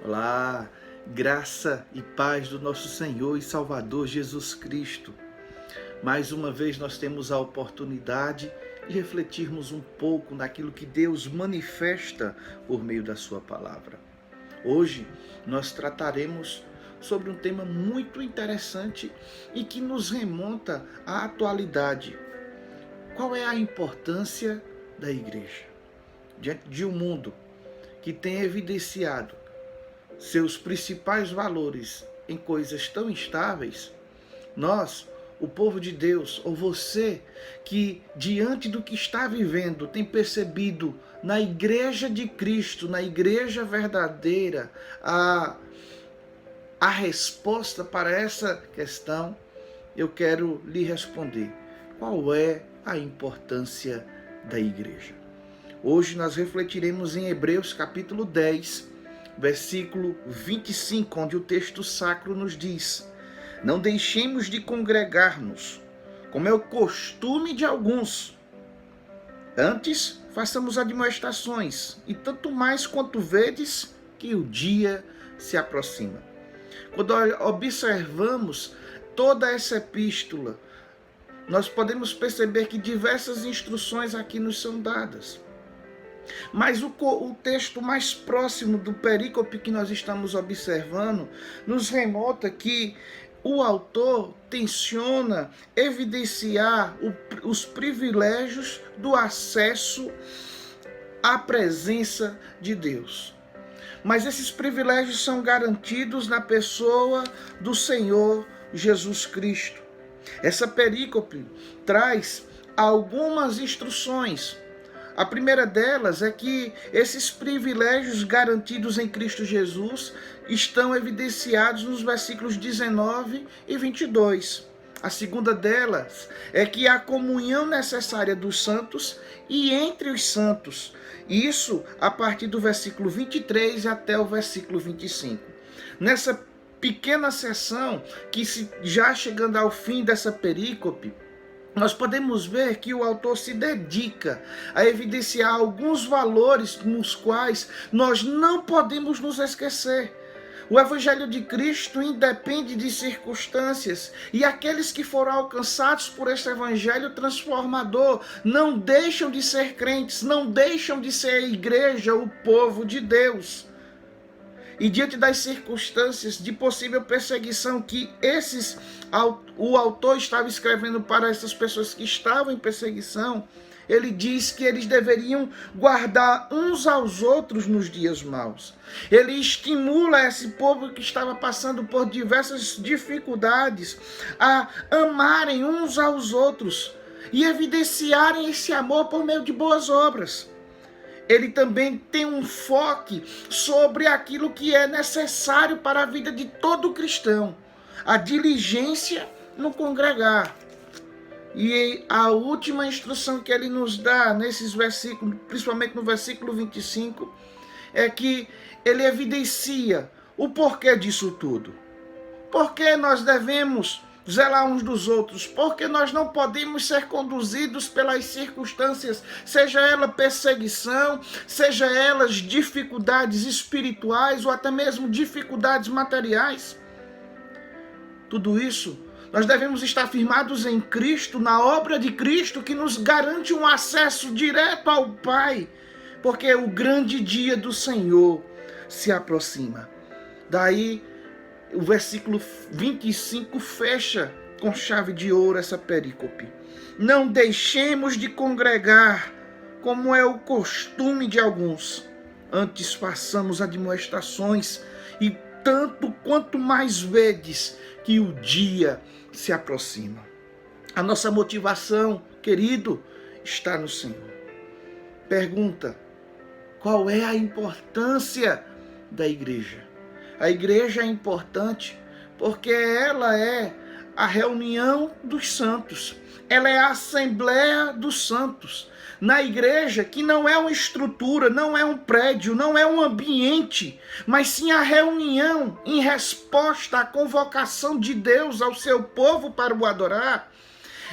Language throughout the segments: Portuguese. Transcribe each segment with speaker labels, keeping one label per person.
Speaker 1: Olá, graça e paz do nosso Senhor e Salvador Jesus Cristo. Mais uma vez nós temos a oportunidade de refletirmos um pouco naquilo que Deus manifesta por meio da sua palavra. Hoje nós trataremos sobre um tema muito interessante e que nos remonta à atualidade. Qual é a importância da igreja? Diante de um mundo que tem evidenciado seus principais valores em coisas tão instáveis, nós, o povo de Deus, ou você que diante do que está vivendo tem percebido na igreja de Cristo, na igreja verdadeira, a resposta para essa questão, eu quero lhe responder. Qual é a importância da igreja? Hoje nós refletiremos em Hebreus capítulo 10, versículo 25, onde o texto sacro nos diz: não deixemos de congregar-nos, como é o costume de alguns. Antes, façamos admoestações, e tanto mais quanto vedes que o dia se aproxima. Quando observamos toda essa epístola, nós podemos perceber que diversas instruções aqui nos são dadas. Mas o texto mais próximo do perícope que nós estamos observando nos remonta que o autor tenciona evidenciar os privilégios do acesso à presença de Deus. Mas esses privilégios são garantidos na pessoa do Senhor Jesus Cristo. Essa perícope traz algumas instruções. A primeira delas é que esses privilégios garantidos em Cristo Jesus estão evidenciados nos versículos 19 e 22. A segunda delas é que a comunhão necessária dos santos e entre os santos. Isso a partir do versículo 23 até o versículo 25. Nessa pequena seção, já chegando ao fim dessa perícope, nós podemos ver que o autor se dedica a evidenciar alguns valores nos quais nós não podemos nos esquecer. O Evangelho de Cristo independe de circunstâncias, e aqueles que foram alcançados por este Evangelho transformador não deixam de ser crentes, não deixam de ser a igreja, o povo de Deus. E diante das circunstâncias de possível perseguição que o autor estava escrevendo para essas pessoas que estavam em perseguição, ele diz que eles deveriam guardar uns aos outros nos dias maus. Ele estimula esse povo que estava passando por diversas dificuldades a amarem uns aos outros e evidenciarem esse amor por meio de boas obras. Ele também tem um foco sobre aquilo que é necessário para a vida de todo cristão: a diligência no congregar. E a última instrução que ele nos dá nesses versículos, principalmente no versículo 25, é que ele evidencia o porquê disso tudo. Por que nós devemos zelar uns dos outros? Porque nós não podemos ser conduzidos pelas circunstâncias, seja ela perseguição, seja elas dificuldades espirituais ou até mesmo dificuldades materiais. Tudo isso, nós devemos estar firmados em Cristo, na obra de Cristo, que nos garante um acesso direto ao Pai, porque o grande dia do Senhor se aproxima. Daí, o versículo 25 fecha com chave de ouro essa perícope. Não deixemos de congregar, como é o costume de alguns. Antes façamos admoestações, e tanto quanto mais vedes que o dia se aproxima. A nossa motivação, querido, está no Senhor. Pergunta: qual é a importância da igreja? A igreja é importante porque ela é a reunião dos santos. Ela é a assembleia dos santos. Na igreja, que não é uma estrutura, não é um prédio, não é um ambiente, mas sim a reunião em resposta à convocação de Deus ao seu povo para o adorar.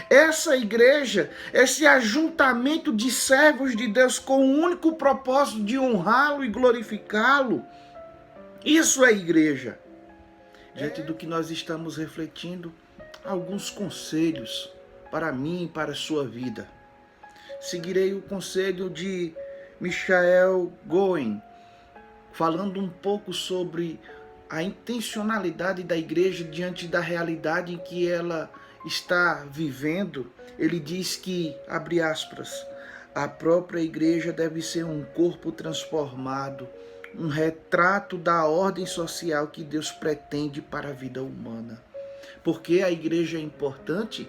Speaker 1: Essa igreja, esse ajuntamento de servos de Deus com o único propósito de honrá-lo e glorificá-lo, Isso é igreja. Diante do que nós estamos refletindo, alguns conselhos para mim e para a sua vida. Seguirei o conselho de Michael Goen, falando um pouco sobre a intencionalidade da igreja diante da realidade em que ela está vivendo. Ele diz que, abre aspas, a própria igreja deve ser um corpo transformado, um retrato da ordem social que Deus pretende para a vida humana. Por que a igreja é importante?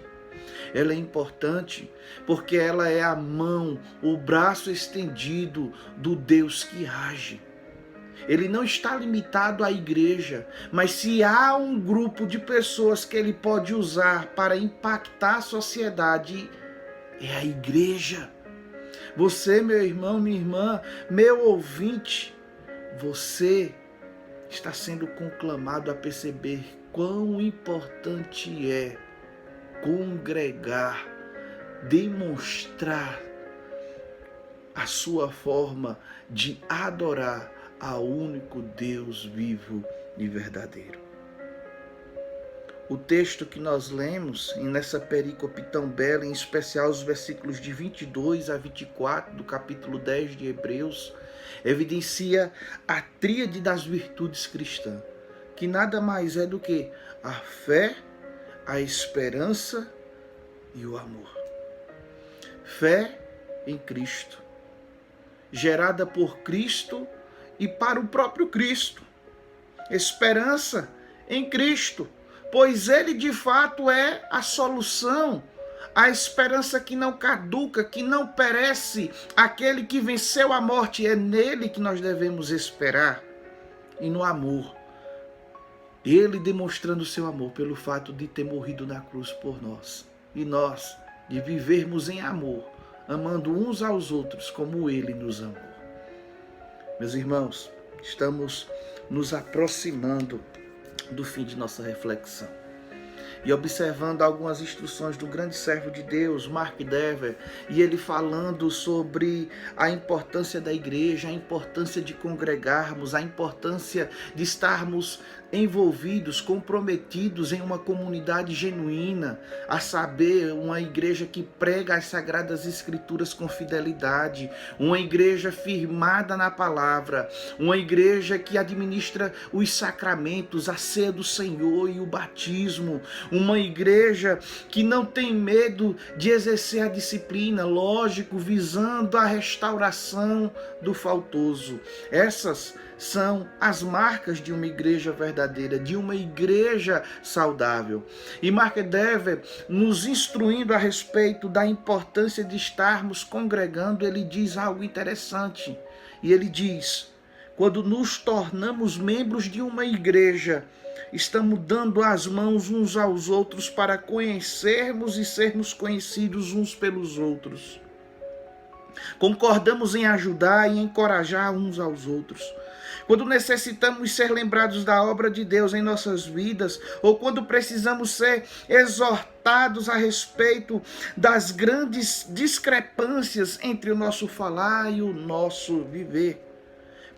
Speaker 1: Ela é importante porque ela é a mão, o braço estendido do Deus que age. Ele não está limitado à igreja, mas se há um grupo de pessoas que ele pode usar para impactar a sociedade, é a igreja. Você, meu irmão, minha irmã, meu ouvinte, você está sendo conclamado a perceber quão importante é congregar, demonstrar a sua forma de adorar ao único Deus vivo e verdadeiro. O texto que nós lemos nessa perícope tão bela, em especial os versículos de 22 a 24 do capítulo 10 de Hebreus, evidencia a tríade das virtudes cristãs, que nada mais é do que a fé, a esperança e o amor. Fé em Cristo, gerada por Cristo e para o próprio Cristo. Esperança em Cristo, pois Ele de fato é a solução, a esperança que não caduca, que não perece, aquele que venceu a morte. É nele que nós devemos esperar. E no amor, Ele demonstrando o seu amor pelo fato de ter morrido na cruz por nós. E nós, de vivermos em amor, amando uns aos outros como Ele nos amou. Meus irmãos, estamos nos aproximando do fim de nossa reflexão. E observando algumas instruções do grande servo de Deus, Mark Dever, e ele falando sobre a importância da igreja, a importância de congregarmos, a importância de estarmos envolvidos, comprometidos em uma comunidade genuína, a saber, uma igreja que prega as sagradas escrituras com fidelidade, uma igreja firmada na palavra, uma igreja que administra os sacramentos, a ceia do Senhor e o batismo, uma igreja que não tem medo de exercer a disciplina, lógico, visando a restauração do faltoso. Essas são as marcas de uma igreja verdadeira, de uma igreja saudável. E Mark Dever, nos instruindo a respeito da importância de estarmos congregando, ele diz algo interessante. E ele diz: quando nos tornamos membros de uma igreja, estamos dando as mãos uns aos outros para conhecermos e sermos conhecidos uns pelos outros. Concordamos em ajudar e encorajar uns aos outros. Quando necessitamos ser lembrados da obra de Deus em nossas vidas, ou quando precisamos ser exortados a respeito das grandes discrepâncias entre o nosso falar e o nosso viver.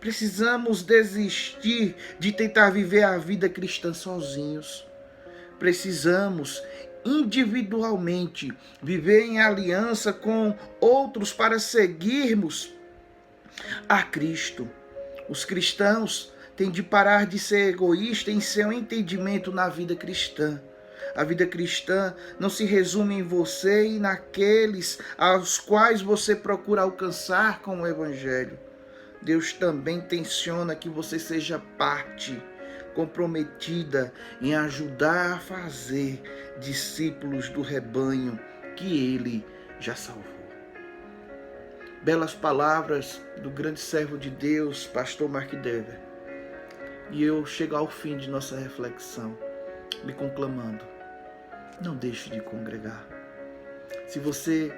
Speaker 1: Precisamos desistir de tentar viver a vida cristã sozinhos. Precisamos individualmente viver em aliança com outros para seguirmos a Cristo. Os cristãos têm de parar de ser egoístas em seu entendimento na vida cristã. A vida cristã não se resume em você e naqueles aos quais você procura alcançar com o Evangelho. Deus também intenciona que você seja parte comprometida em ajudar a fazer discípulos do rebanho que Ele já salvou. Belas palavras do grande servo de Deus, pastor Mark Dever. E eu chego ao fim de nossa reflexão, me conclamando: não deixe de congregar. Se você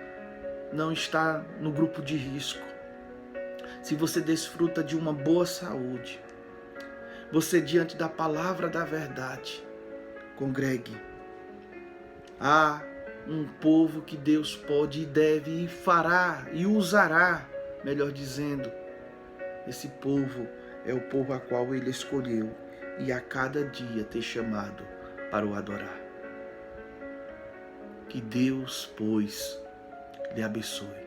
Speaker 1: não está no grupo de risco, se você desfruta de uma boa saúde, você diante da palavra da verdade, congregue. Há um povo que Deus pode e deve e fará e usará, melhor dizendo. Esse povo é o povo a qual Ele escolheu e a cada dia te chamado para o adorar. Que Deus, pois, lhe abençoe.